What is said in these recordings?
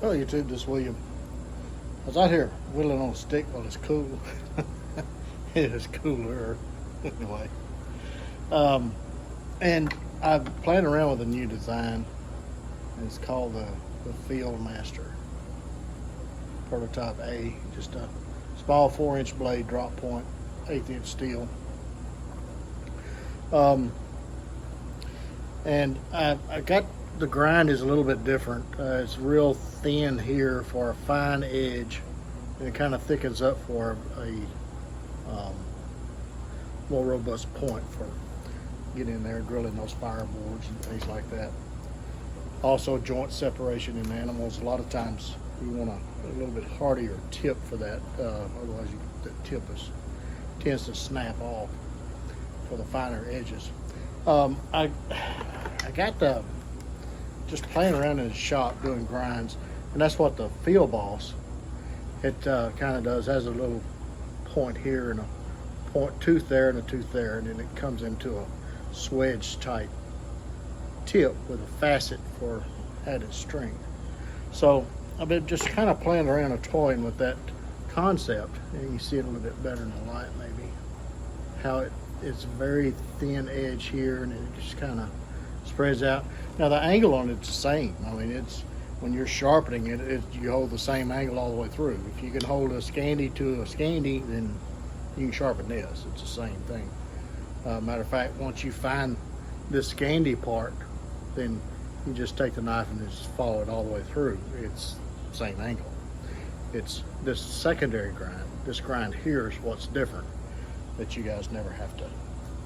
Oh, YouTube, this William. I was out here whittling on a stick while it's cool. It is cooler anyway. And I'm playing around with a new design. And it's called the Field Master Prototype A. Just a small 4-inch blade, drop point, 1/8 inch steel. And I got the grind is a little bit different. It's real thin here for a fine edge, and it kind of thickens up for a more robust point for getting in there, drilling those fireboards and things like that. Also, joint separation in animals. A lot of times you want a little bit hardier tip for that. Otherwise, the tip tends to snap off for the finer edges. I got just playing around in the shop doing grinds, and that's what the Field Boss kind of does. Has a little point here and a point tooth there and a tooth there, and then it comes into a swedge type tip with a facet for added strength. So I've been just kind of playing around and toying with that concept, and you can see it a little bit better in the light maybe, how it's very thin edge here, and it just kind of spreads out. Now the angle on it's the same. I mean, it's when you're sharpening it, you hold the same angle all the way through. If you can hold a Scandi to a Scandi, then you can sharpen this. It's the same thing. Matter of fact, once you find this Scandi part, then you just take the knife and just follow it all the way through. It's the same angle. It's this secondary grind. This grind here is what's different that you guys never have to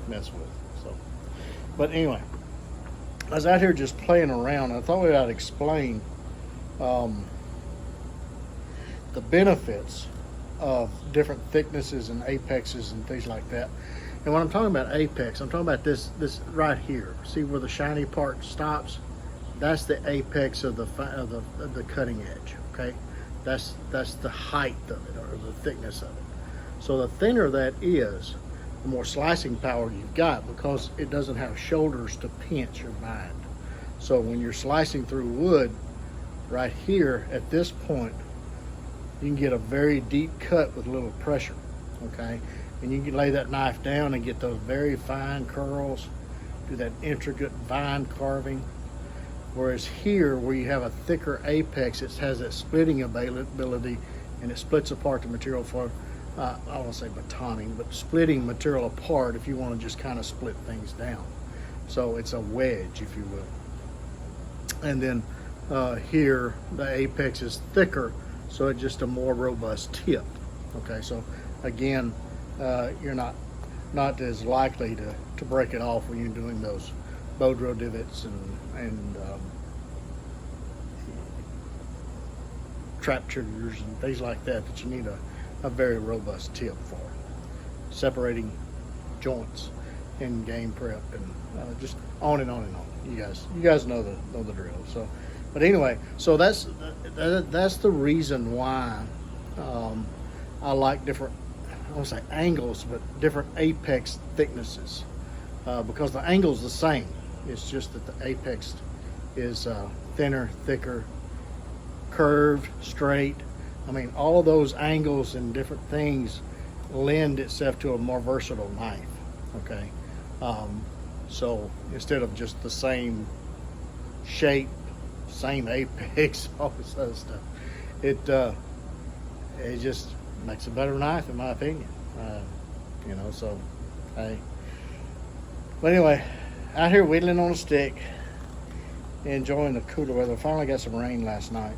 mess with. So, but anyway, I was out here just playing around. I thought I'd explain the benefits of different thicknesses and apexes and things like that. And when I'm talking about apex, I'm talking about this right here. See where the shiny part stops? That's the apex of the cutting edge. Okay, that's the height of it, or the thickness of it. So the thinner that is, the more slicing power you've got, because it doesn't have shoulders to pinch or bind. So when you're slicing through wood, right here at this point, you can get a very deep cut with little pressure, okay? And you can lay that knife down and get those very fine curls, do that intricate vine carving. Whereas here, where you have a thicker apex, it has that splitting ability, and it splits apart the material for, I won't say batoning, but splitting material apart if you want to just kind of split things down. So it's a wedge, if you will. And then here, the apex is thicker, so it's just a more robust tip. Okay, so again, you're not as likely to break it off when you're doing those bow drill divots and trap triggers and things like that you need a very robust tip for separating joints in game prep, and just on and on and on. You guys know the drill. So, but anyway, so that's the reason why I like different, I won't say angles, but different apex thicknesses, because the angle's the same. It's just that the apex is thinner, thicker, curved, straight. I mean, all of those angles and different things lend itself to a more versatile knife, okay? So instead of just the same shape, same apex, all this other stuff, it just makes a better knife, in my opinion. You know, so, hey. But anyway, out here whittling on a stick, enjoying the cooler weather. Finally got some rain last night,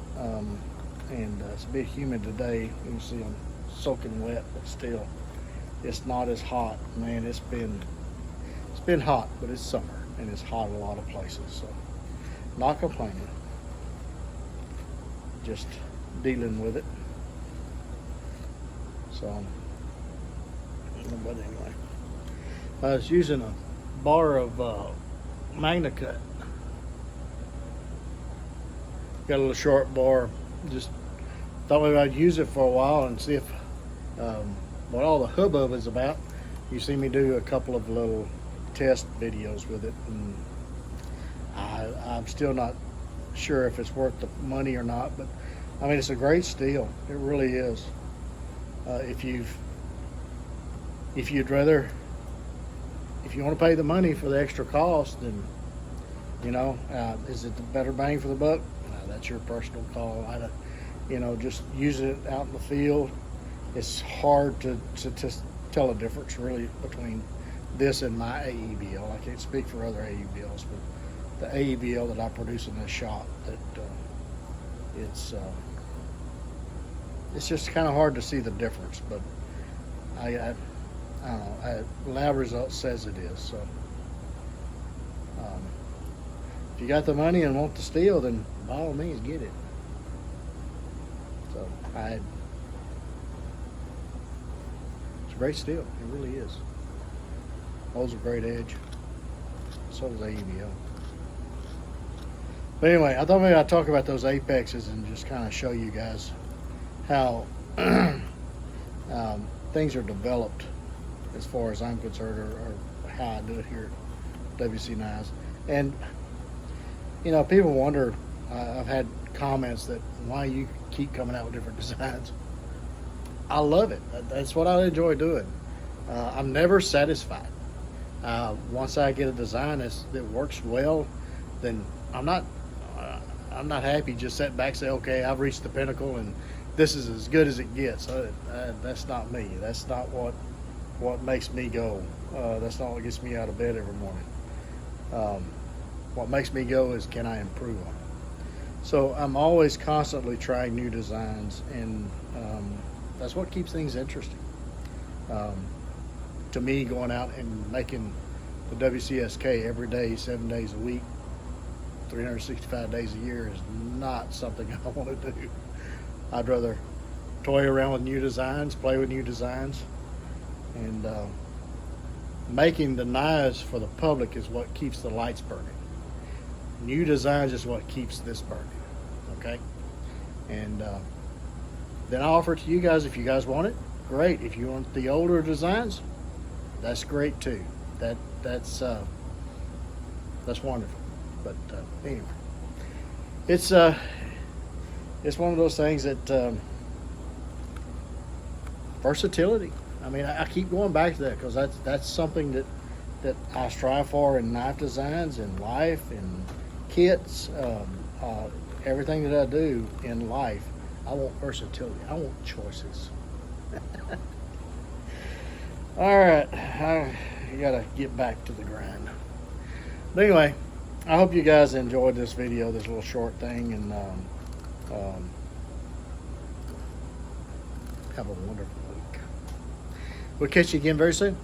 and it's a bit humid today. You can see I'm soaking wet, but still, it's not as hot. Man, it's been hot, but it's summer, and it's hot in a lot of places, so not complaining. Just dealing with it. So, but anyway, I was using a bar of Magna Cut. Got a little short bar. Just thought maybe I'd use it for a while and see if what all the hubbub is about. You see me do a couple of little test videos with it, and I'm still not sure if it's worth the money or not, but I mean, it's a great steel. It really is. If you'd rather, if you want to pay the money for the extra cost, then is it the better bang for the buck? That's your personal call. Just using it out in the field, it's hard to tell a difference really between this and my AEBL. I can't speak for other AEBLs, but the AEBL that I produce in this shop, that it's just kind of hard to see the difference. But I don't know. Lab results says it is. So if you got the money and want the steel, then by all means get it. So it's a great steel. It really is. Holds a great edge. So does AEBL. But anyway, I thought maybe I'd talk about those apexes and just kind of show you guys how things are developed as far as I'm concerned, or how I do it here at WC Knives. And people wonder, I've had comments that why you keep coming out with different designs. I love it. That's what I enjoy doing. I'm never satisfied. Once I get a design that works well, then I'm not happy just sitting back and say, okay, I've reached the pinnacle and this is as good as it gets. That's not me. That's not what makes me go. That's not what gets me out of bed every morning. What makes me go is, can I improve on it? So I'm always constantly trying new designs, and that's what keeps things interesting. To me, going out and making the WCSK every day, 7 days a week, 365 days a year is not something I want to do. I'd rather toy around with new designs, play with new designs, and making the knives for the public is what keeps the lights burning. New designs is what keeps this burning, okay? And then I offer it to you guys if you guys want it. Great. If you want the older designs, that's great too. That's wonderful. But anyway, it's one of those things that versatility. I mean, I keep going back to that because that's something that I strive for in knife designs, in life, in kits, everything that I do in life. I want versatility. I want choices. All right, I gotta get back to the grind. But anyway, I hope you guys enjoyed this video, this little short thing, and have a wonderful week. We'll catch you again very soon.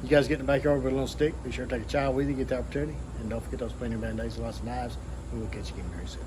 You guys get in the backyard with a little stick. Be sure to take a child with you, get the opportunity, and don't forget those plenty of band-aids, lots of knives. We will catch you again very soon.